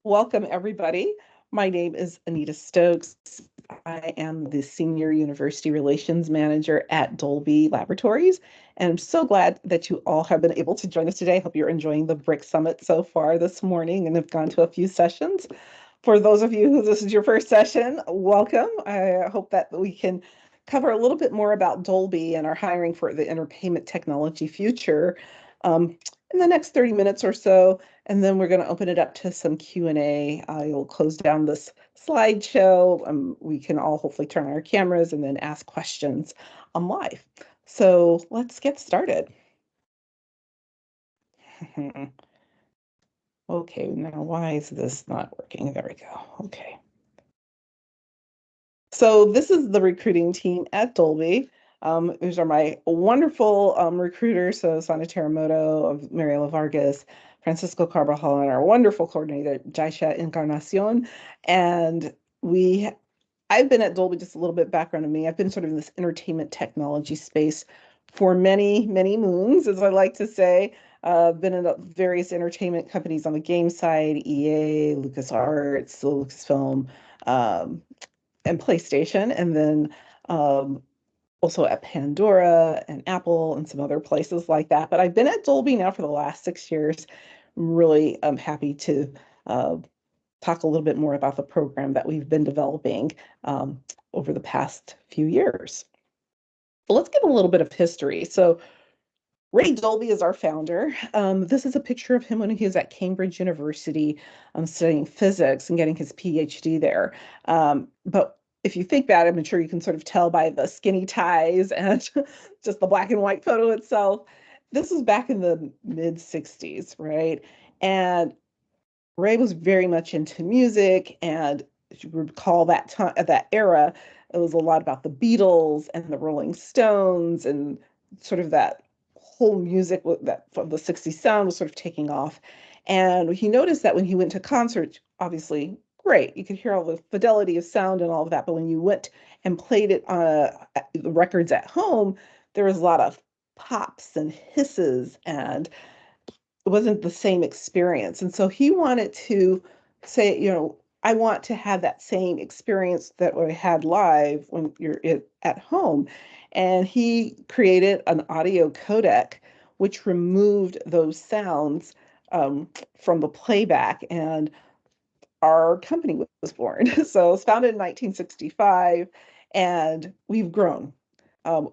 Welcome, everybody. My name is Anita Stokes. I am the Senior University Relations Manager at Dolby Laboratories, and I'm so glad that you all have been able to join us today. I hope you're enjoying the BRIC Summit so far this morning and have gone to a few sessions. For those of you who this is your first session, welcome. I hope that we can cover a little bit more about Dolby and our hiring for the entertainment technology future in the next 30 minutes or so, and then we're going to open it up to some Q&A. I'll close down this slideshow. We can all hopefully turn on our cameras and then ask questions live. So let's get started. Okay, now why is this not working? There we go. Okay. So this is the recruiting team at Dolby. These are my wonderful recruiters, so Sana Teramoto, Mariela Vargas, Francisco Carbajal, and our wonderful coordinator, Jaisha Encarnacion. And I've been at Dolby, just a little bit background on me. I've been sort of in this entertainment technology space for many, many moons, as I like to say. Been in various entertainment companies on the game side, EA, LucasArts, Lucasfilm, and PlayStation, and then also at Pandora and Apple and some other places like that. But I've been at Dolby now for the last 6 years. I'm really happy to talk a little bit more about the program that we've been developing over the past few years. But let's give a little bit of history. So Ray Dolby is our founder. This is a picture of him when he was at Cambridge University studying physics and getting his PhD there. But if you think about it, I'm sure you can sort of tell by the skinny ties and just the black and white photo itself. This was back in the mid 60s, right? And Ray was very much into music, and if you recall that time, that era, it was a lot about the Beatles and the Rolling Stones, and sort of that whole music that from the 60s sound was sort of taking off. And he noticed that when he went to concerts, obviously, great, you could hear all the fidelity of sound and all of that, but when you went and played it on the records at home, there was a lot of pops and hisses, and it wasn't the same experience. And so he wanted to say, I want to have that same experience that I had live when you're at home. And he created an audio codec which removed those sounds from the playback, and our company was born. So it was founded in 1965, and we've grown.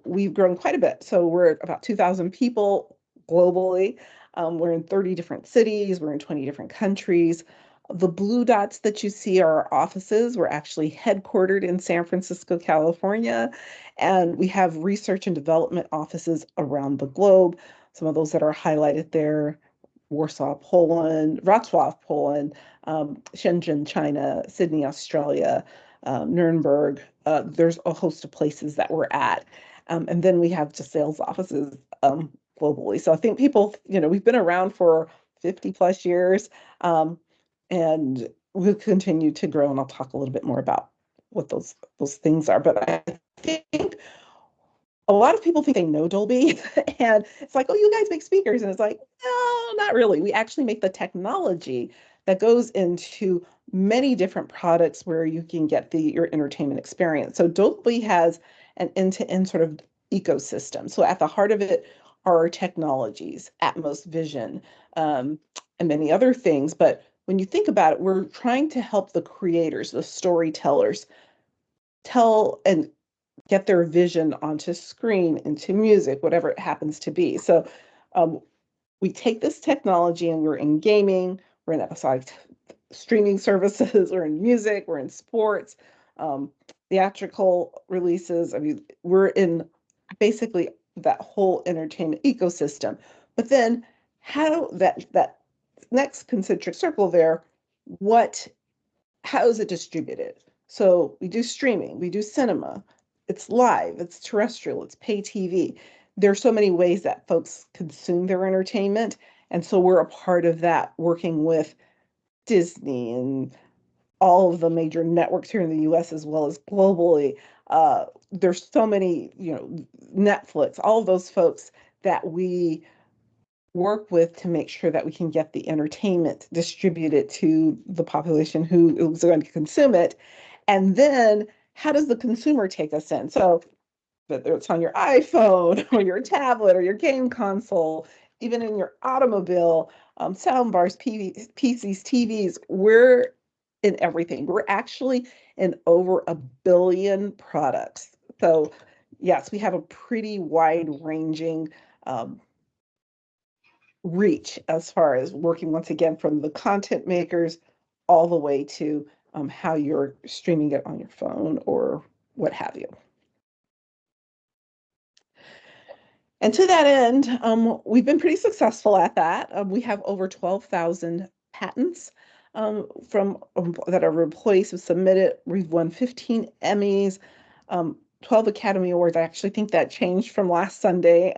We've grown quite a bit. So we're at about 2,000 people globally. We're in 30 different cities. We're in 20 different countries. The blue dots that you see are our offices. We're actually headquartered in San Francisco, California, and we have research and development offices around the globe. Some of those that are highlighted there: Warsaw, Poland, Wrocław, Poland, Shenzhen, China, Sydney, Australia, Nuremberg. There's a host of places that we're at. And then we have just sales offices globally. So I think people, we've been around for 50 plus years, and we'll continue to grow. And I'll talk a little bit more about what those things are. But I think a lot of people think they know Dolby, and it's like, oh, you guys make speakers. And it's like, no, not really. We actually make the technology that goes into many different products where you can get your entertainment experience. So Dolby has an end-to-end sort of ecosystem. So at the heart of it are our technologies, Atmos Vision, and many other things. But when you think about it, we're trying to help the creators, the storytellers, tell and get their vision onto screen, into music, whatever it happens to be. So we take this technology, and we're in gaming, we're in episodic streaming services, we're in music, we're in sports, theatrical releases. I mean, we're in basically that whole entertainment ecosystem. But then how that next concentric circle there, how is it distributed? So we do streaming, we do cinema, it's live, it's terrestrial, it's pay TV. There's so many ways that folks consume their entertainment. And so we're a part of that, working with Disney and all of the major networks here in the US as well as globally. There's so many, Netflix, all of those folks that we work with to make sure that we can get the entertainment distributed to the population who is going to consume it. And then how does the consumer take us in? So whether it's on your iPhone or your tablet or your game console, even in your automobile, sound bars, PCs, TVs, we're in everything. We're actually in over 1 billion products. So yes, we have a pretty wide ranging reach as far as working once again from the content makers all the way to how you're streaming it on your phone or what have you. And to that end, we've been pretty successful at that. We have over 12,000 patents from that our employees have submitted. We've won 15 Emmys, 12 Academy Awards. I actually think that changed from last Sunday.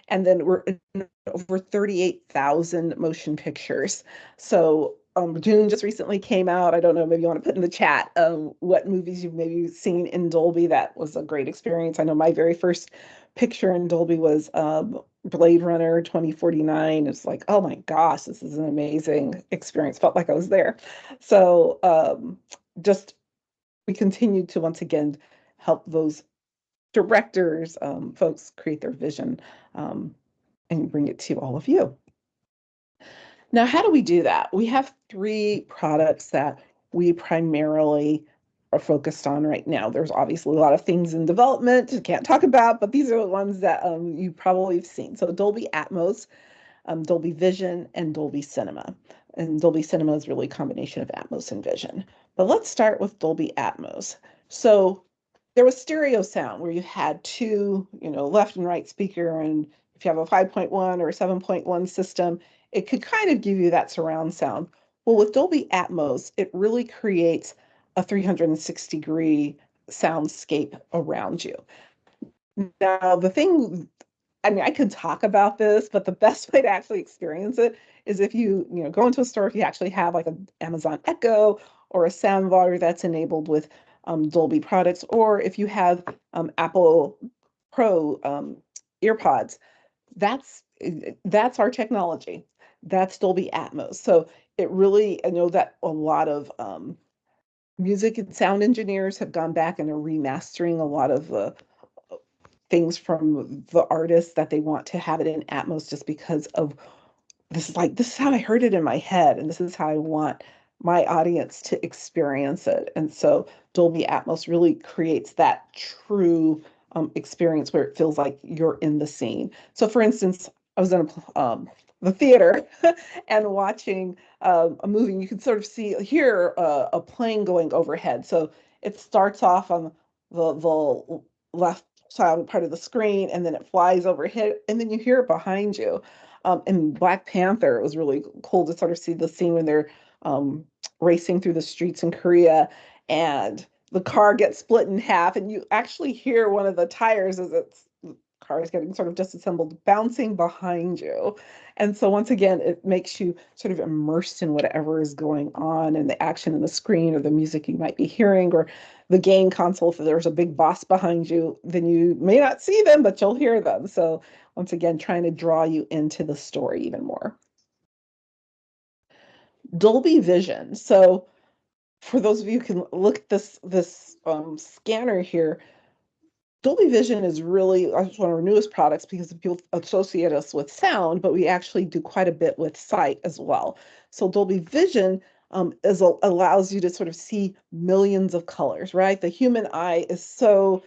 And then we're in over 38,000 motion pictures. So June just recently came out. I don't know, maybe you want to put in the chat what movies you've maybe seen in Dolby. That was a great experience. I know my very first picture in Dolby was Blade Runner 2049. It's like, oh my gosh, this is an amazing experience. Felt like I was there. So just we continue to once again help those directors, folks create their vision and bring it to all of you. Now, how do we do that? We have 3 products that we primarily are focused on right now. There's obviously a lot of things in development I can't talk about, but these are the ones that you probably have seen. So Dolby Atmos, Dolby Vision, and Dolby Cinema. And Dolby Cinema is really a combination of Atmos and Vision. But let's start with Dolby Atmos. So there was stereo sound where you had 2, left and right speaker, and if you have a 5.1 or a 7.1 system, it could kind of give you that surround sound. Well, with Dolby Atmos, it really creates a 360-degree soundscape around you. Now, the thing, I mean, I could talk about this, but the best way to actually experience it is if you go into a store, if you actually have like an Amazon Echo or a soundbar that's enabled with Dolby products, or if you have Apple Pro earpods, that's our technology. That's Dolby Atmos. So it really, I know that a lot of music and sound engineers have gone back and are remastering a lot of things from the artists that they want to have it in Atmos just because of this is how I heard it in my head, and this is how I want my audience to experience it. And so Dolby Atmos really creates that true experience where it feels like you're in the scene. So for instance, I was in the theater and watching a movie, and you can sort of hear a plane going overhead. So it starts off on the left side part of the screen, and then it flies overhead, and then you hear it behind you. In Black Panther, it was really cool to sort of see the scene when they're racing through the streets in Korea, and the car gets split in half, and you actually hear one of the tires as its car is getting sort of disassembled, bouncing behind you. And so once again, it makes you sort of immersed in whatever is going on and the action in the screen or the music you might be hearing or the game console. If there's a big boss behind you, then you may not see them, but you'll hear them. So once again, trying to draw you into the story even more. Dolby Vision. So for those of you who can look at this scanner here, Dolby Vision is really one of our newest products because people associate us with sound, but we actually do quite a bit with sight as well. So Dolby Vision allows you to sort of see millions of colors, right? The human eye is so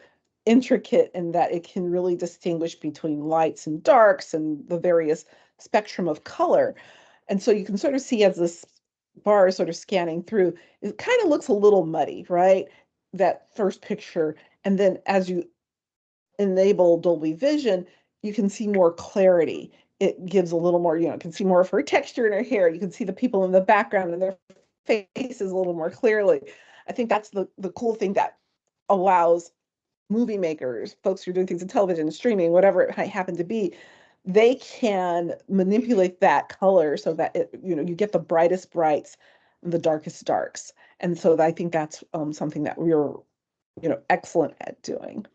intricate in that it can really distinguish between lights and darks and the various spectrum of color. And so you can sort of see as this bar is sort of scanning through, it kind of looks a little muddy, right? That first picture. And then as you enable Dolby Vision, you can see more clarity. It gives a little more, you can see more of her texture in her hair. You can see the people in the background and their faces a little more clearly. I think that's the cool thing that allows movie makers, folks who are doing things in television, streaming, whatever it might happen to be, they can manipulate that color so that you get the brightest brights and the darkest darks. And so I think that's something that we're excellent at doing.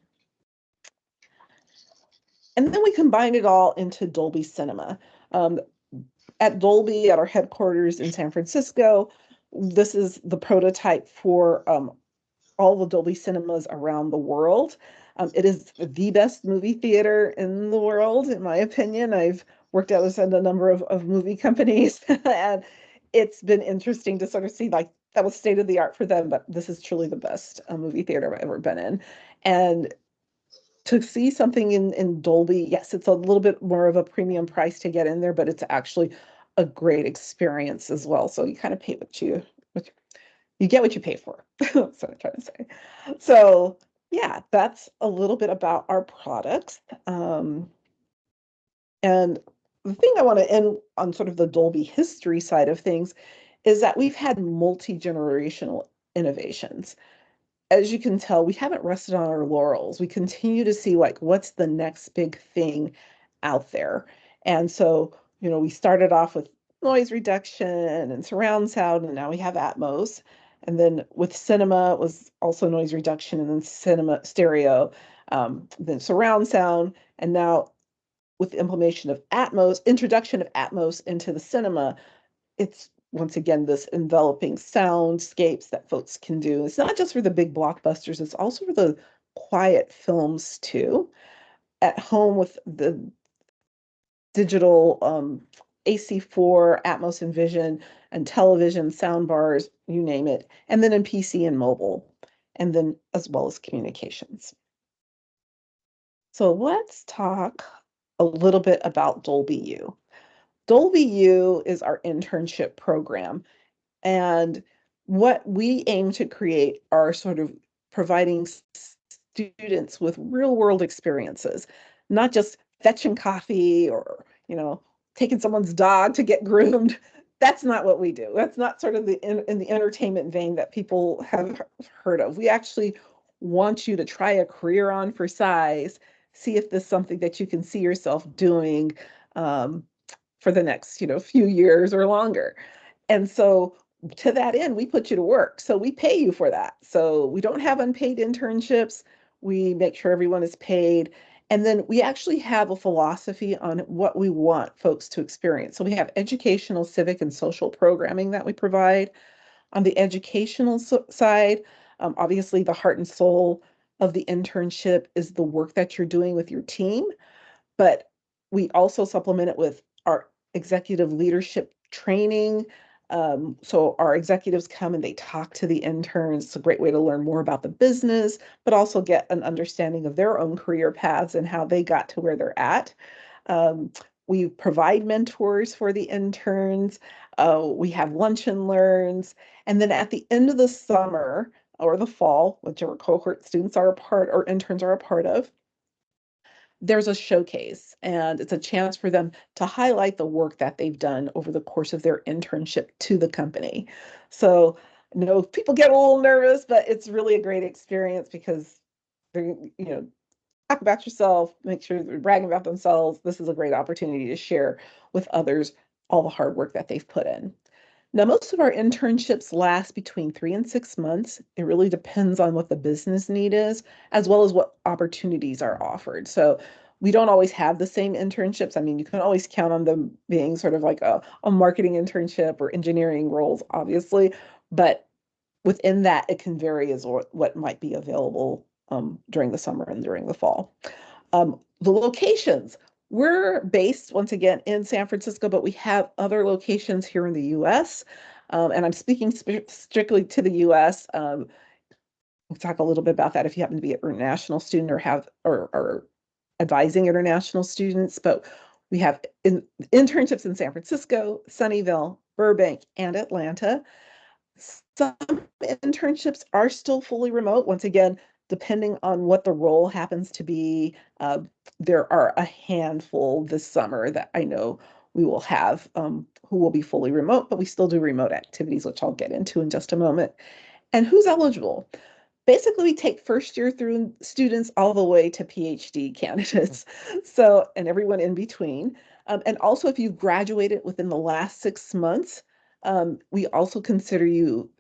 And then we combine it all into Dolby Cinema. Um, at Dolby, at our headquarters in San Francisco, this is the prototype for all the Dolby cinemas around the world. It is the best movie theater in the world, in my opinion. I've worked at a number of movie companies, and it's been interesting to sort of see like that was state of the art for them, but this is truly the best movie theater I've ever been in. And to see something in Dolby, yes, it's a little bit more of a premium price to get in there, but it's actually a great experience as well. So you kind of pay what you get what you pay for. That's what I'm trying to say. So yeah, that's a little bit about our products. And the thing I want to end on sort of the Dolby history side of things is that we've had multi-generational innovations. As you can tell, we haven't rested on our laurels. We continue to see like what's the next big thing out there. And so, we started off with noise reduction and surround sound, and now we have Atmos. And then with cinema, it was also noise reduction and then cinema stereo, then surround sound. And now with the implementation of Atmos, introduction of Atmos into the cinema, it's once again this enveloping soundscapes that folks can do. It's not just for the big blockbusters, it's also for the quiet films too. At home with the digital AC4, Atmos and Vision, and television, sound bars, you name it, and then in PC and mobile, and then as well as communications. So let's talk a little bit about Dolby U. Dolby U is our internship program. And what we aim to create are sort of providing students with real world experiences, not just fetching coffee or, taking someone's dog to get groomed. That's not what we do. That's not sort of in the entertainment vein that people have heard of. We actually want you to try a career on for size, see if this is something that you can see yourself doing um, for the next, few years or longer. And so to that end, we put you to work. So we pay you for that. So we don't have unpaid internships. We make sure everyone is paid. And then we actually have a philosophy on what we want folks to experience. So we have educational, civic, and social programming that we provide. On the educational side, obviously the heart and soul of the internship is the work that you're doing with your team, but we also supplement it with our executive leadership training. So our executives come and they talk to the interns. It's a great way to learn more about the business, but also get an understanding of their own career paths and how they got to where they're at. Um, we provide mentors for the interns. We have lunch and learns. And then at the end of the summer or the fall, whichever cohort students are a part or interns are a part of, there's a showcase, and it's a chance for them to highlight the work that they've done over the course of their internship to the company. So, people get a little nervous, but it's really a great experience because they're, talk about yourself, make sure they're bragging about themselves. This is a great opportunity to share with others all the hard work that they've put in. Now, most of our internships last between 3 and 6 months. It really depends on what the business need is, as well as what opportunities are offered. So we don't always have the same internships. I mean, you can always count on them being sort of like a marketing internship or engineering roles, obviously. But within that, it can vary as what might be available during the summer and during the fall. The locations. We're based once again in San Francisco, but we have other locations here in the US. And I'm speaking strictly to the US. We'll talk a little bit about that if you happen to be an international student or have or advising international students. But we have internships in San Francisco, Sunnyvale, Burbank, and Atlanta. Some internships are still fully remote. Once again, depending on what the role happens to be, there are a handful this summer that I know we will have who will be fully remote, but we still do remote activities, which I'll get into in just a moment. And who's eligible? Basically, we take first year through students all the way to PhD candidates. So, and everyone in between. And also, if you've graduated within the last 6 months, we also consider you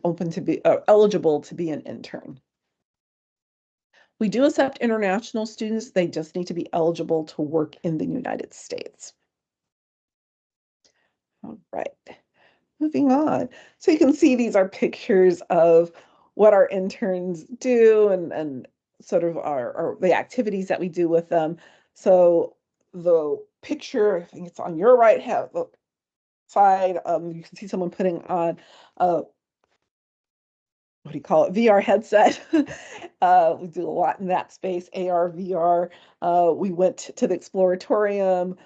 open to be eligible to be an intern. We do accept international students. They just need to be eligible to work in the United States. All right, moving on. So you can see these are pictures of what our interns do and sort of our the activities that we do with them. So the picture, I think it's on your right hand side, you can see someone putting on a what do you call it, VR headset. We do a lot in that space, AR, VR. We went to the Exploratorium.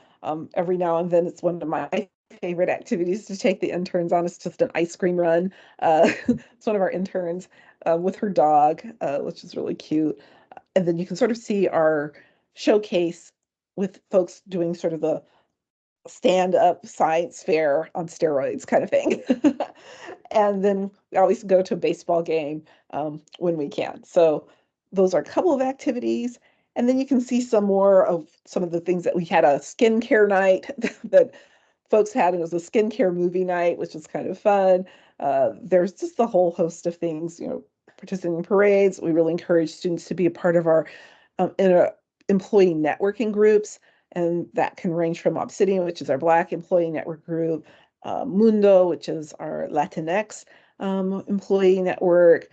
Every now and then, it's one of my favorite activities to take the interns on. It's just an ice cream run. It's one of our interns with her dog, which is really cute. And then you can sort of see our showcase with folks doing sort of the stand-up science fair on steroids kind of thing. And then we always go to a baseball game when we can. So those are a couple of activities. And then you can see some more of some of the things that we had a skincare night that folks had. It was a skincare movie night, which was kind of fun. There's just a whole host of things, participating in parades. We really encourage students to be a part of our employee networking groups, and that can range from Obsidian, which is our Black employee network group, Mundo, which is our Latinx employee network,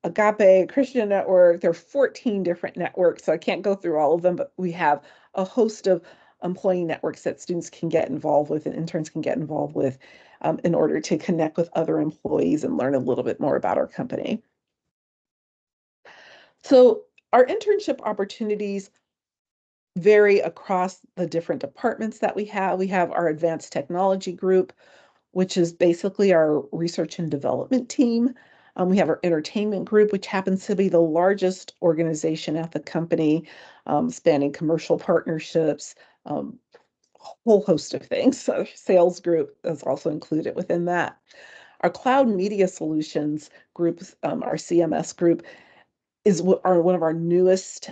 Agape Christian network. There are 14 different networks, so I can't go through all of them, but we have a host of employee networks that students can get involved with and interns can get involved with in order to connect with other employees and learn a little bit more about our company. So our internship opportunities vary across the different departments that we have. We have our advanced technology group, which is basically our research and development team. We have our entertainment group, which happens to be the largest organization at the company, spanning commercial partnerships, a whole host of things. So sales group is also included within that. Our cloud media solutions group, our CMS group, is one of our newest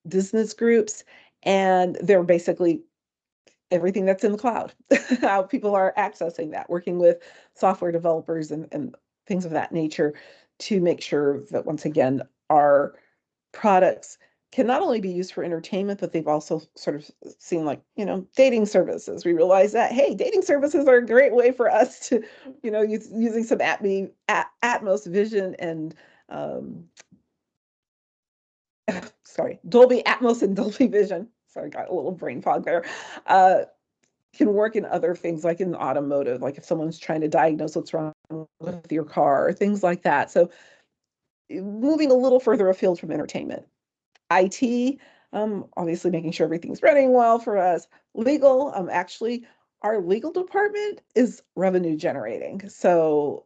business groups, and they're basically everything that's in the cloud, how people are accessing that, working with software developers and things of that nature to make sure that, once again, our products can not only be used for entertainment, but they've also sort of seen, like, dating services. We realize that, hey, dating services are a great way for us to, using some Atmos vision and sorry, Dolby Atmos and Dolby Vision. Sorry, got a little brain fog there. Can work in other things, like in automotive, like if someone's trying to diagnose what's wrong with your car or things like that. So moving a little further afield from entertainment. IT, obviously making sure everything's running well for us. Legal, actually, our legal department is revenue generating. So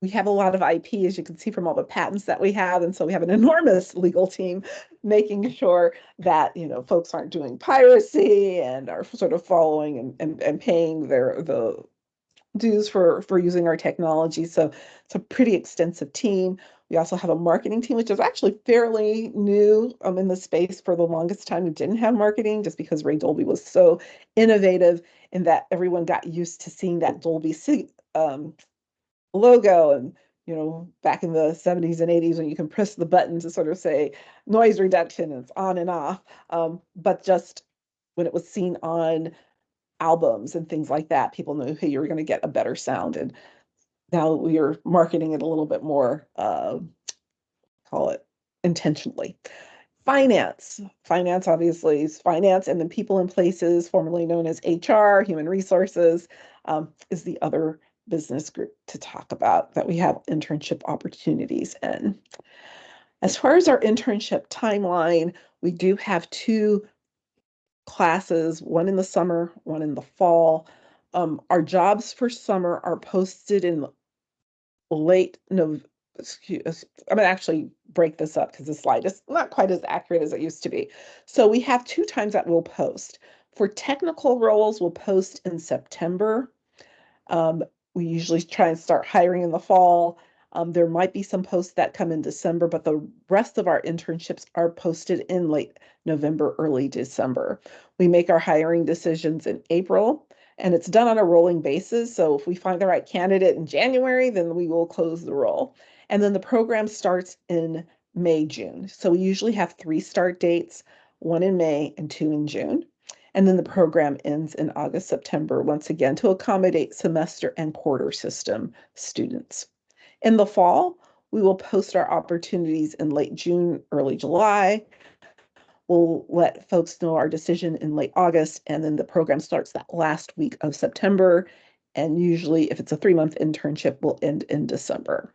we have a lot of IP, as you can see from all the patents that we have. And so we have an enormous legal team making sure that, folks aren't doing piracy and are sort of following and paying the dues for using our technology. So it's a pretty extensive team. We also have a marketing team, which is actually fairly new in the space. For the longest time, we didn't have marketing just because Ray Dolby was so innovative in that everyone got used to seeing that Dolby logo. And back in the 70s and 80s, when you can press the button to sort of say noise reduction, it's on and off. But just when it was seen on albums and things like that, people knew, hey, you're going to get a better sound. And now we are marketing it a little bit more, call it, intentionally. Finance obviously is finance, and then people and places, formerly known as HR, human resources, is the other business group to talk about that we have internship opportunities in. As far as our internship timeline, we do have 2 classes, one in the summer, one in the fall. Our jobs for summer are posted in late November. I'm gonna actually break this up because the slide is not quite as accurate as it used to be. So we have 2 times that we'll post. For technical roles, we'll post in September. We usually try and start hiring in the fall. There might be some posts that come in December, but the rest of our internships are posted in late November, early December. We make our hiring decisions in April, and it's done on a rolling basis. So if we find the right candidate in January, then we will close the role. And then the program starts in May, June. So we usually have 3 start dates, 1 in May and 2 in June. And then the program ends in August, September, once again, to accommodate semester and quarter system students. In the fall, we will post our opportunities in late June, early July. We'll let folks know our decision in late August, and then the program starts that last week of September. And usually, if it's a 3-month internship, will end in December.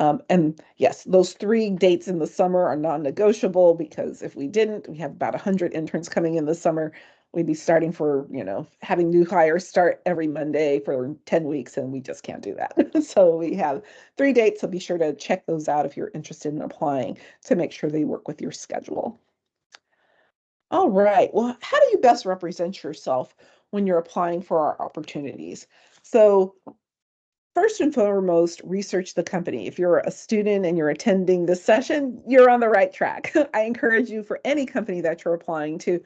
And yes, those 3 dates in the summer are non-negotiable, because if we didn't, we have about 100 interns coming in the summer. We'd be starting for, having new hires start every Monday for 10 weeks, and we just can't do that. So we have 3 dates, so be sure to check those out if you're interested in applying, to make sure they work with your schedule. All right. Well, how do you best represent yourself when you're applying for our opportunities? So first and foremost, research the company. If you're a student and you're attending this session, you're on the right track. I encourage you, for any company that you're applying to,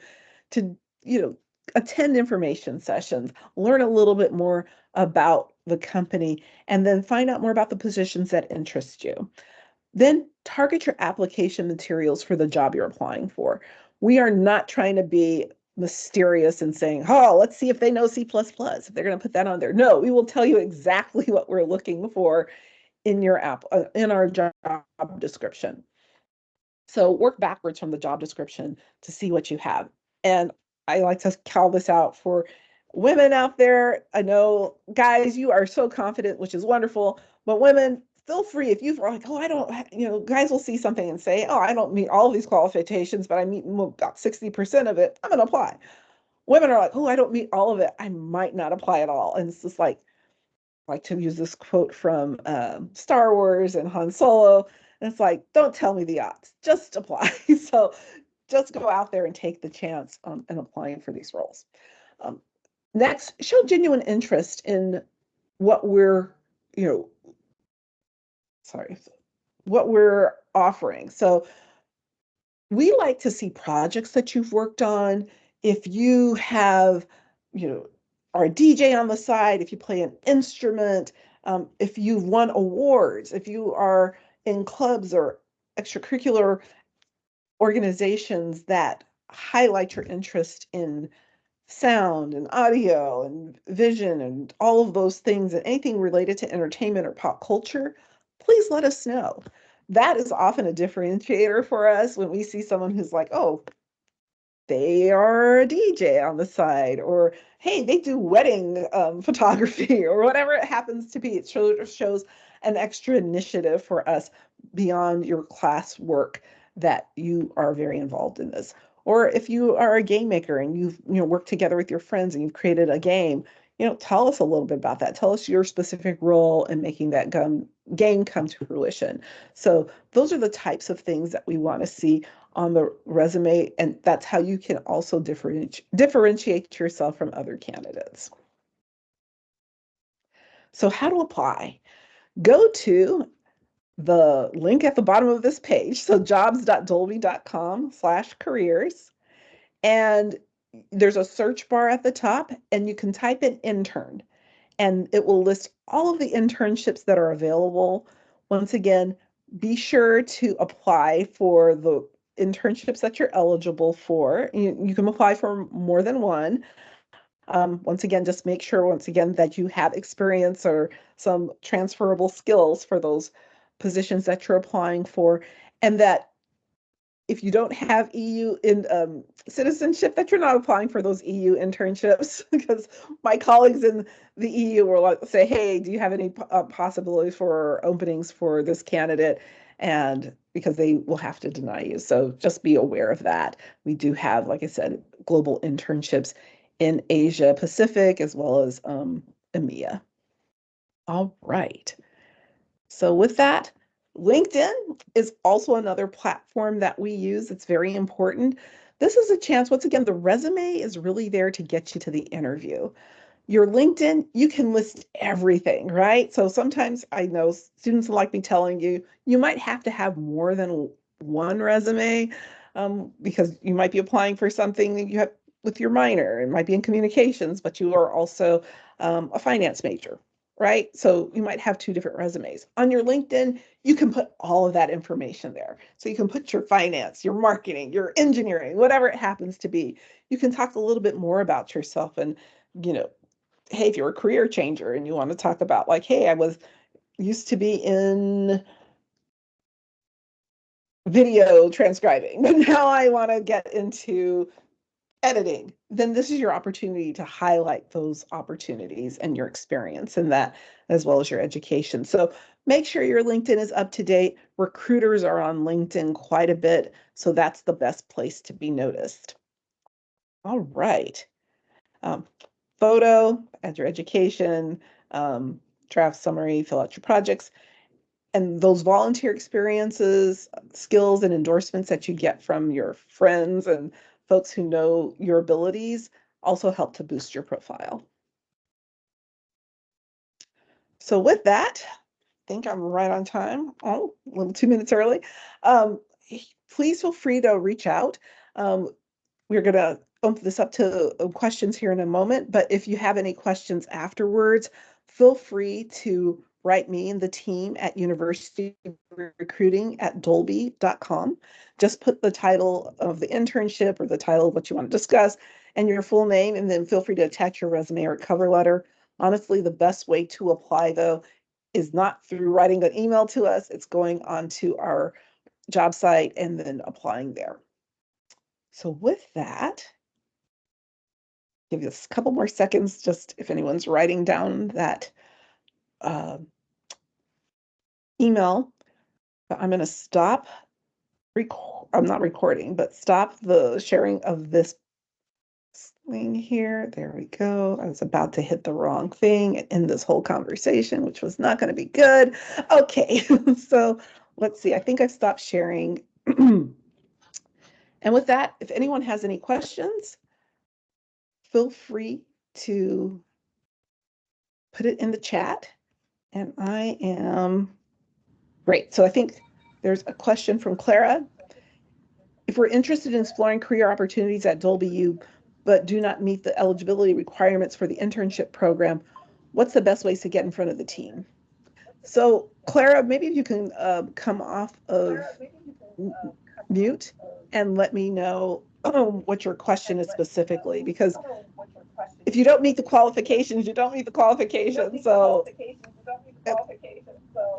attend information sessions, learn a little bit more about the company, and then find out more about the positions that interest you. Then target your application materials for the job you're applying for. We are not trying to be mysterious and saying, oh, let's see if they know C++, if they're going to put that on there. No, we will tell you exactly what we're looking for in your app, in our job description. So work backwards from the job description to see what you have. And I like to call this out for women out there. I know, guys, you are so confident, which is wonderful, but women, feel free. If you're like, oh, I don't, guys will see something and say, oh, I don't meet all of these qualifications, but I meet about 60% of it, I'm going to apply. Women are like, oh, I don't meet all of it, I might not apply at all. And it's just like to use this quote from Star Wars and Han Solo. And it's like, don't tell me the odds, just apply. So just go out there and take the chance in applying for these roles. Um, Next, show genuine interest in what we're, you know, sorry, what we're offering. So we like to see projects that you've worked on. If you have, are a DJ on the side, if you play an instrument, if you've won awards, if you are in clubs or extracurricular organizations that highlight your interest in sound and audio and vision and all of those things, and anything related to entertainment or pop culture, please let us know. That is often a differentiator for us when we see someone who's like, oh, they are a DJ on the side, or hey, they do wedding photography, or whatever it happens to be. It shows an extra initiative for us beyond your class work, that you are very involved in this. Or if you are a game maker and you've worked together with your friends and you've created a game, tell us a little bit about that. Tell us your specific role in making that game come to fruition. So those are the types of things that we want to see on the resume, and that's how you can also differentiate yourself from other candidates. So how to apply? Go to the link at the bottom of this page, so jobs.dolby.com/careers, and there's a search bar at the top, and you can type in intern, and it will list all of the internships that are available. Once again, be sure to apply for the internships that you're eligible for. You can apply for more than one. Once again, just make sure, that you have experience or some transferable skills for those positions that you're applying for, and that if you don't have EU in citizenship, that you're not applying for those EU internships, because my colleagues in the EU will like say, hey, do you have any possibilities for openings for this candidate? And because they will have to deny you. So just be aware of that. We do have, like I said, global internships in Asia Pacific, as well as EMEA. All right. So with that, LinkedIn is also another platform that we use. It's very important. This is a chance, once again, the resume is really there to get you to the interview. Your LinkedIn, you can list everything, right? So sometimes I know students like me telling you, you might have to have more than one resume, because you might be applying for something that you have with your minor. It might be in communications, but you are also a finance major. right? So you might have two different resumes. On your LinkedIn, you can put all of that information there. So you can put your finance, your marketing, your engineering, whatever it happens to be. You can talk a little bit more about yourself and, you know, hey, if you're a career changer and you want to talk about like, hey, I was used to be in video transcribing, but now I want to get into editing, then this is your opportunity to highlight those opportunities and your experience in that, as well as your education. So make sure your LinkedIn is up to date. Recruiters are on LinkedIn quite a bit, so that's the best place to be noticed. All right. Um, Photo, add your education, draft summary, fill out your projects, and those volunteer experiences, skills, and endorsements that you get from your friends and folks who know your abilities also help to boost your profile. So with that, I think I'm right on time. Oh, a little 2 minutes early. Um, Please feel free to reach out. We're going to open this up to questions here in a moment, but if you have any questions afterwards, feel free to write me and the team at universityrecruiting@dolby.com. Just put the title of the internship or the title of what you want to discuss and your full name, and then feel free to attach your resume or cover letter. Honestly, the best way to apply, though, is not through writing an email to us. It's going onto our job site and then applying there. So with that, give you a couple more seconds, just if anyone's writing down that uh, email. But I'm going to stop. I'm not recording, but stop the sharing of this thing here. There we go. I was about to hit the wrong thing in this whole conversation, which was not going to be good. Okay, so let's see. I think I've stopped sharing. And with that, if anyone has any questions, feel free to put it in the chat. And I am great. So I think there's a question from Clara. If we're interested in exploring career opportunities at Dolby U, but do not meet the eligibility requirements for the internship program, what's the best ways to get in front of the team? So Clara, maybe you can come off of mute and let me know what your question is specifically, because if you don't meet the qualifications, you don't meet the qualifications. So,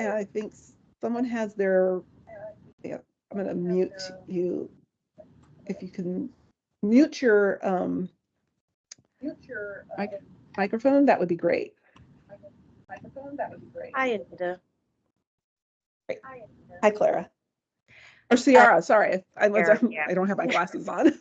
and I think someone has their, yeah, I'm going to mute you. If you can mute your microphone, that would be great. Hi, Anita. Great. Hi, Clara. Or Ciara, sorry. I don't have my glasses on.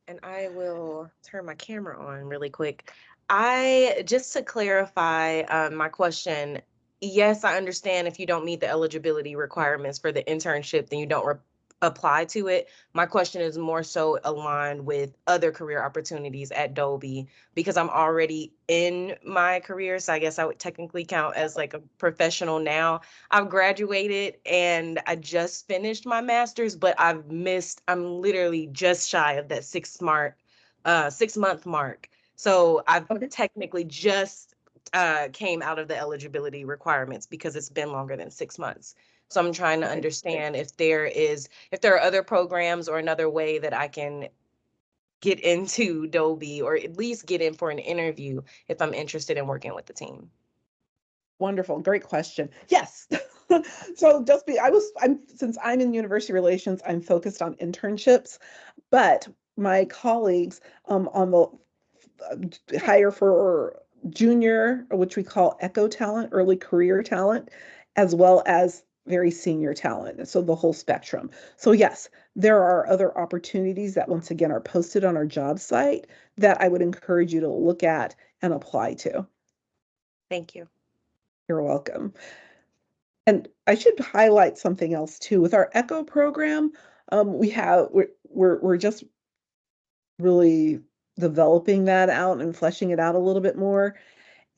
And I will turn my camera on really quick. Just to clarify my question, yes, I understand if you don't meet the eligibility requirements for the internship, then you don't apply to it. My question is more so aligned with other career opportunities at Dolby because I'm already in my career. So I guess I would technically count as like a professional now. I've graduated and I just finished my master's, but I'm literally just shy of that 6 month mark. So I've technically just came out of the eligibility requirements because it's been longer than 6 months. So I'm trying to understand if there are other programs or another way that I can get into Dolby or at least get in for an interview if I'm interested in working with the team. Wonderful. Great question. Yes. So since I'm in university relations, I'm focused on internships, but my colleagues on the hire for junior, which we call echo talent, early career talent, as well as very senior talent. So the whole spectrum. So yes, there are other opportunities that once again are posted on our job site that I would encourage you to look at and apply to. Thank you. You're welcome. And I should highlight something else too. With our ECHO program, we're just really developing that out and fleshing it out a little bit more.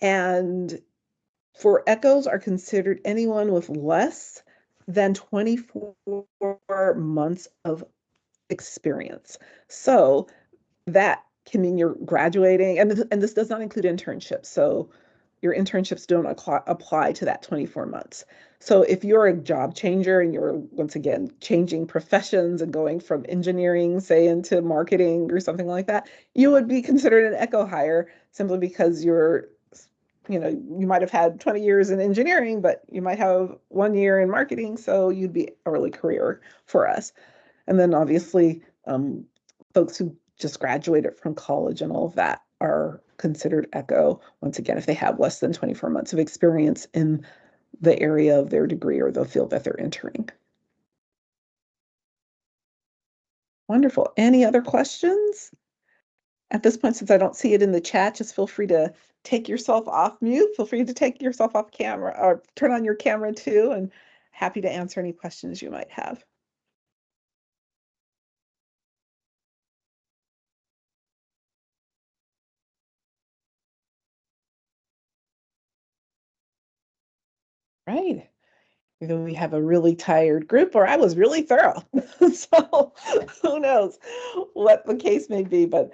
And for echoes are considered anyone with less than 24 months of experience. So that can mean you're graduating, and this does not include internships. So your internships don't apply to that 24 months. So if you're a job changer and you're, once again, changing professions and going from engineering, say, into marketing or something like that, you would be considered an echo hire simply because you might have had 20 years in engineering, but you might have 1 year in marketing, so you'd be early career for us. And then obviously, folks who just graduated from college and all of that are considered echo, once again, if they have less than 24 months of experience in the area of their degree or the field that they're entering. Wonderful. Any other questions? At this point, since I don't see it in the chat, just feel free to take yourself off mute. Feel free to take yourself off camera or turn on your camera too, and happy to answer any questions you might have. Right. Either we have a really tired group or I was really thorough. So who knows what the case may be, but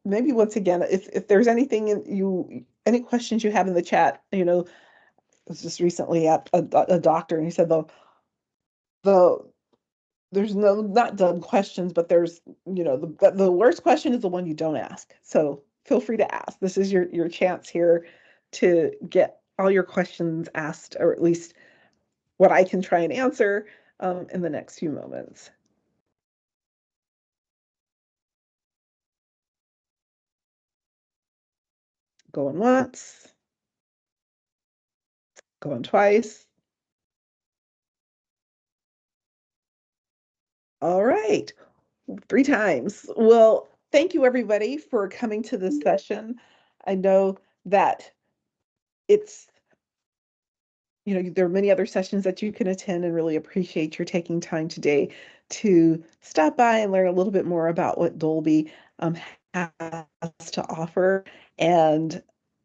maybe once again, if there's anything any questions you have in the chat, I was just recently at a doctor and he said the there's no not dumb questions, but there's the worst question is the one you don't ask. So feel free to ask. This is your chance here to get all your questions asked, or at least what I can try and answer in the next few moments. Going once, going twice. All right, 3 times. Well, thank you everybody for coming to this session. I know that it's there are many other sessions that you can attend, and really appreciate your taking time today to stop by and learn a little bit more about what Dolby has to offer. And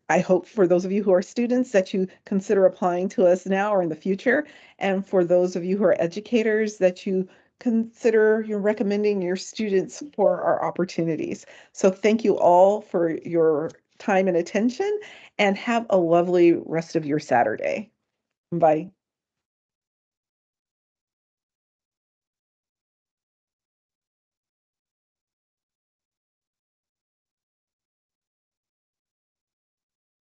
I hope for those of you who are students that you consider applying to us now or in the future. And for those of you who are educators, that you consider recommending your students for our opportunities. So thank you all for your time and attention, and have a lovely rest of your Saturday. Bye.